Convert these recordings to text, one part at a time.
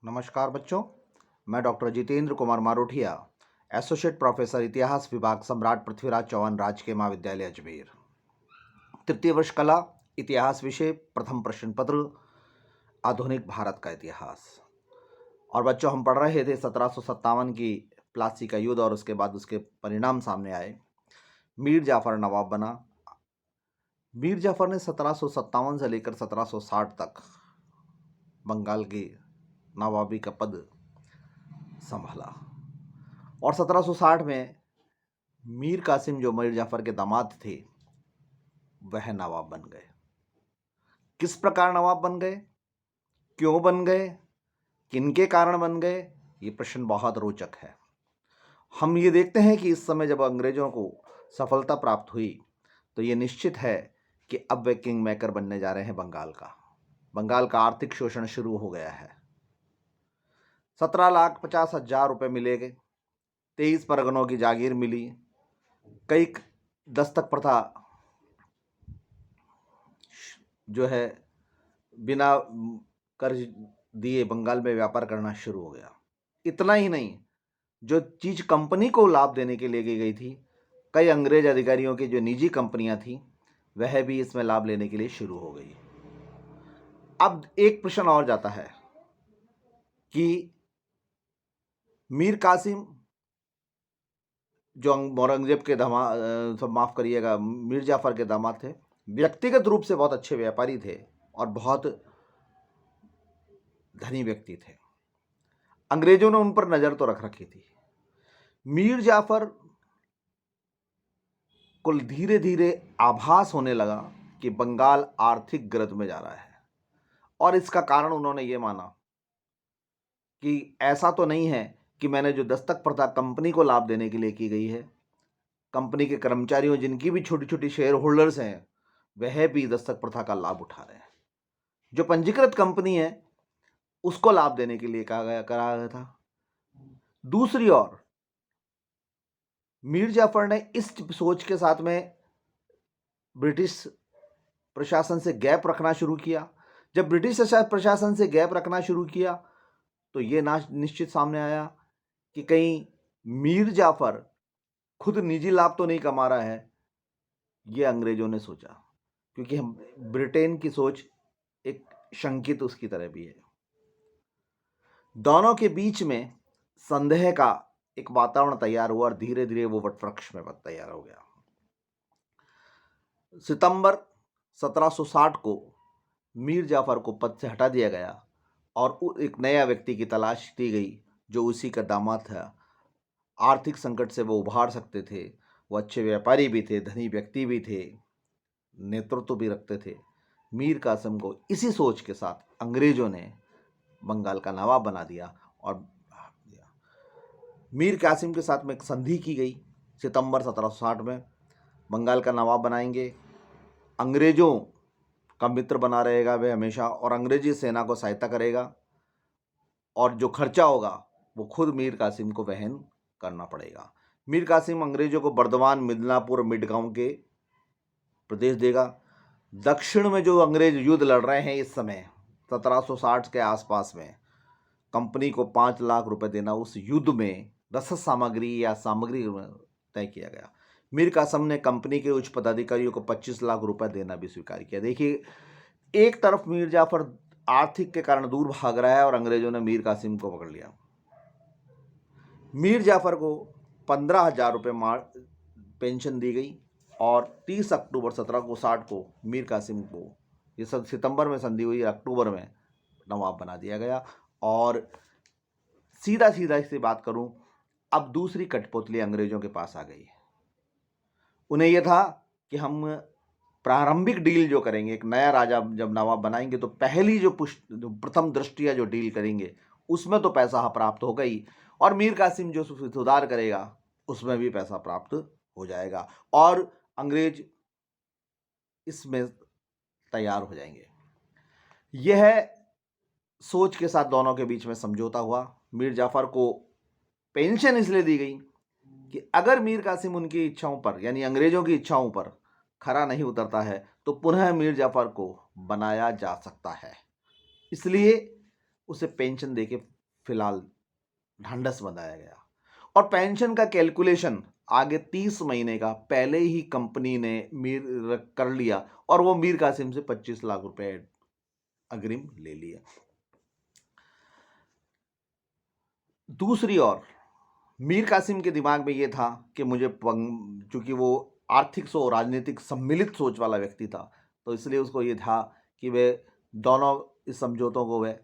नमस्कार बच्चों, मैं doctor Jitendra Kumar Marothia, associate professor इतिहास विभाग, सम्राट पृथ्वीराज चौहान राजकीय महाविद्यालय अजमेर। तृतीय वर्ष कला इतिहास विषय, प्रथम प्रश्न पत्र, आधुनिक भारत का इतिहास। और बच्चों, हम पढ़ रहे थे 1757 की प्लासी का युद्ध और उसके बाद उसके परिणाम सामने आए। मीर जाफर नवाब बना। मीर जाफर ने 1757 से लेकर 1760 तक बंगाल की नवाबी का पद संभाला और 1760 में मीर कासिम जो मीर जाफर के दामाद थे वह नवाब बन गए। किस प्रकार नवाब बन गए, क्यों बन गए, किनके कारण बन गए, ये प्रश्न बहुत रोचक है। हम ये देखते हैं कि इस समय जब अंग्रेजों को सफलता प्राप्त हुई तो ये निश्चित है कि अब वे किंग मेकर बनने जा रहे हैं। बंगाल का आर्थिक शोषण शुरू हो गया है। 17,50,000 रुपये मिलेंगे, 23 परगनों की जागीर मिली, कई दस्तक प्रथा जो है बिना कर्ज दिए बंगाल में व्यापार करना शुरू हो गया। इतना ही नहीं, जो चीज कंपनी को लाभ देने के लिए गई थी, कई अंग्रेज अधिकारियों की जो निजी कंपनियां थी वह भी इसमें लाभ लेने के लिए शुरू हो गई। अब एक प्रश्न और जाता है कि मीर कासिम जो औरंगजेब के माफ करिएगा, मीर जाफर के दामाद थे, व्यक्तिगत रूप से बहुत अच्छे व्यापारी थे और बहुत धनी व्यक्ति थे। अंग्रेजों ने उन पर नजर तो रख रखी थी। मीर जाफर को धीरे धीरे आभास होने लगा कि बंगाल आर्थिक गिरद में जा रहा है और इसका कारण उन्होंने ये माना कि ऐसा तो नहीं है कि मैंने जो दस्तक प्रथा कंपनी को लाभ देने के लिए की गई है, कंपनी के कर्मचारियों जिनकी भी छोटी छोटी शेयर होल्डर्स हैं वह भी दस्तक प्रथा का लाभ उठा रहे हैं। जो पंजीकृत कंपनी है उसको लाभ देने के लिए कहा गया था। दूसरी ओर मीर जाफर ने इस सोच के साथ में ब्रिटिश प्रशासन से गैप रखना शुरू किया। जब ब्रिटिश प्रशासन से गैप रखना शुरू किया तो ये निश्चित सामने आया कि कहीं मीर जाफर खुद निजी लाभ तो नहीं कमा रहा है। ये अंग्रेजों ने सोचा, क्योंकि हम ब्रिटेन की सोच एक शंकित उसकी तरह भी है। दोनों के बीच में संदेह का एक वातावरण तैयार हुआ और धीरे धीरे वो वटवृक्ष में तैयार हो गया। सितंबर 1760 को मीर जाफर को पद से हटा दिया गया और एक नया व्यक्ति की तलाश की गई जो उसी का दामाद था। आर्थिक संकट से वो उभार सकते थे, वो अच्छे व्यापारी भी थे, धनी व्यक्ति भी थे, नेतृत्व भी रखते थे। मीर कासिम को इसी सोच के साथ अंग्रेजों ने बंगाल का नवाब बना दिया और मीर कासिम के साथ में एक संधि की गई सितंबर 1760 में। बंगाल का नवाब बनाएंगे, अंग्रेजों का मित्र बना रहेगा वह हमेशा, और अंग्रेजी सेना को सहायता करेगा और जो खर्चा होगा वो खुद मीर कासिम को वहन करना पड़ेगा। मीर कासिम अंग्रेजों को बर्दवान, मिदनापुर, मिडगांव के प्रदेश देगा। दक्षिण में जो अंग्रेज युद्ध लड़ रहे हैं इस समय 1760 के आसपास में, कंपनी को 5 लाख रुपए देना उस युद्ध में रसद सामग्री या सामग्री तय किया गया। मीर कासिम ने कंपनी के उच्च पदाधिकारियों को 25 लाख रुपए देना भी स्वीकार किया। देखिए, एक तरफ मीर जाफर आर्थिक के कारण दूर भाग रहा है और अंग्रेजों ने मीर कासिम को पकड़ लिया। मीर जाफर को 15,000 रुपये पेंशन दी गई और 30 अक्टूबर 1760 को मीर कासिम को, ये सब सितंबर में संधि हुई, अक्टूबर में नवाब बना दिया गया। और सीधा सीधा इससे बात करूं, अब दूसरी कठपुतली अंग्रेजों के पास आ गई है। उन्हें यह था कि हम प्रारंभिक डील जो करेंगे, एक नया राजा जब नवाब बनाएंगे तो पहली जो प्रथम दृष्टिया जो डील करेंगे उसमें तो पैसा प्राप्त होगा ही, और मीर कासिम जो सुधार करेगा उसमें भी पैसा प्राप्त हो जाएगा और अंग्रेज इसमें तैयार हो जाएंगे। यह सोच के साथ दोनों के बीच में समझौता हुआ। मीर जाफर को पेंशन इसलिए दी गई कि अगर मीर कासिम उनकी इच्छाओं पर, यानी अंग्रेजों की इच्छाओं पर खरा नहीं उतरता है तो पुनः मीर जाफर को बनाया जा सकता है। इसलिए उसे पेंशन देके फिलहाल ढांढस बंधाया गया। और पेंशन का कैलकुलेशन आगे 30 महीने का पहले ही कंपनी ने कर लिया और वो मीर कासिम से 25 लाख रुपए अग्रिम ले लिया। दूसरी ओर मीर कासिम के दिमाग में ये था कि चूंकि वो आर्थिक राजनीतिक सम्मिलित सोच वाला व्यक्ति था, तो इसलिए उसको ये था कि वे दोनों इस समझौतों को वह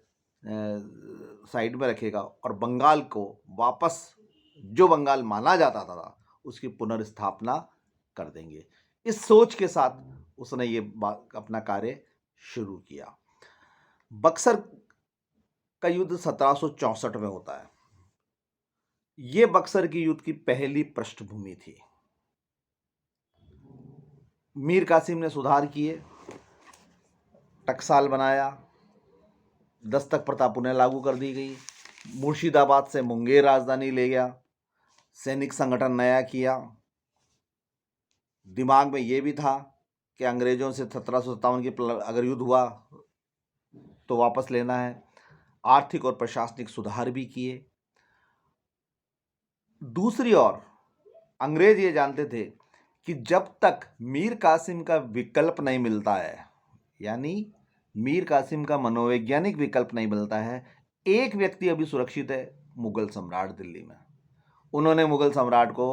साइड में रखेगा और बंगाल को वापस जो बंगाल माना जाता था उसकी पुनर्स्थापना कर देंगे। इस सोच के साथ उसने ये अपना कार्य शुरू किया। बक्सर का युद्ध 1764 में होता है। ये बक्सर की युद्ध की पहली पृष्ठभूमि थी। मीर कासिम ने सुधार किए, टकसाल बनाया, दस्तक प्रथा पुनः लागू कर दी गई, मुर्शिदाबाद से मुंगेर राजधानी ले गया, सैनिक संगठन नया किया। दिमाग में ये भी था कि अंग्रेजों से 1757 की अगर युद्ध हुआ तो वापस लेना है। आर्थिक और प्रशासनिक सुधार भी किए। दूसरी ओर अंग्रेज ये जानते थे कि जब तक मीर कासिम का विकल्प नहीं मिलता है, यानी मीर कासिम का मनोवैज्ञानिक विकल्प नहीं मिलता है, एक व्यक्ति अभी सुरक्षित है, मुगल सम्राट दिल्ली में। उन्होंने मुगल सम्राट को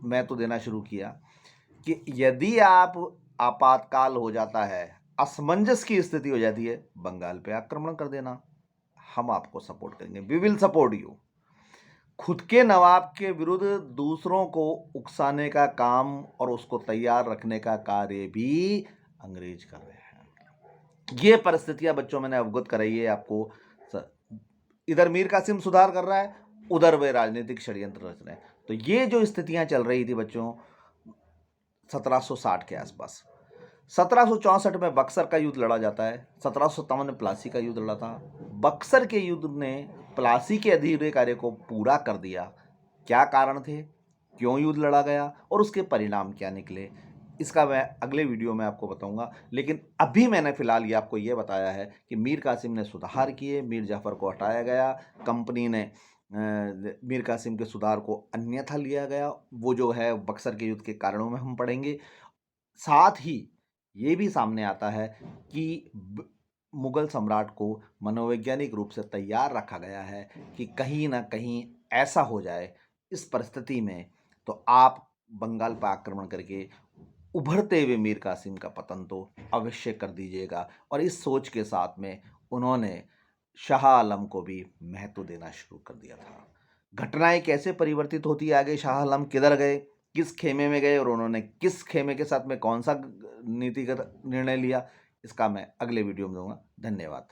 महत्व देना शुरू किया कि यदि आप आपातकाल हो जाता है, असमंजस की स्थिति हो जाती है, बंगाल पे आक्रमण कर देना, हम आपको सपोर्ट करेंगे, वी विल सपोर्ट यू। खुद के नवाब के विरुद्ध दूसरों को उकसाने का काम और उसको तैयार रखने का कार्य भी अंग्रेज कर रहे हैं। ये परिस्थितियां बच्चों मैंने अवगत कराई है आपको। इधर मीर कासिम सुधार कर रहा है, उधर वे राजनीतिक षड्यंत्र रच रहे हैं। तो ये जो स्थितियां चल रही थी बच्चों 1760 के आसपास। 1764 में बक्सर का युद्ध लड़ा जाता है। 1757 में प्लासी का युद्ध लड़ा था। बक्सर के युद्ध ने प्लासी के अधूरे कार्य को पूरा कर दिया। क्या कारण थे, क्यों युद्ध लड़ा गया और उसके परिणाम क्या निकले, इसका मैं अगले वीडियो में आपको बताऊंगा। लेकिन अभी मैंने फिलहाल ये आपको ये बताया है कि मीर कासिम ने सुधार किए, मीर जाफर को हटाया गया, कंपनी ने मीर कासिम के सुधार को अन्यथा लिया गया। वो जो है बक्सर के युद्ध के कारणों में हम पढ़ेंगे। साथ ही ये भी सामने आता है कि मुगल सम्राट को मनोवैज्ञानिक रूप से तैयार रखा गया है कि कहीं ना कहीं ऐसा हो जाए, इस परिस्थिति में तो आप बंगाल पर आक्रमण करके उभरते हुए मीर कासिम का पतन तो अवश्य कर दीजिएगा। और इस सोच के साथ में उन्होंने शाह आलम को भी महत्व देना शुरू कर दिया था। घटनाएं कैसे परिवर्तित होती है आगे, शाह आलम किधर गए, किस खेमे में गए और उन्होंने किस खेमे के साथ में कौन सा नीतिगत निर्णय लिया, इसका मैं अगले वीडियो में दूंगा। धन्यवाद।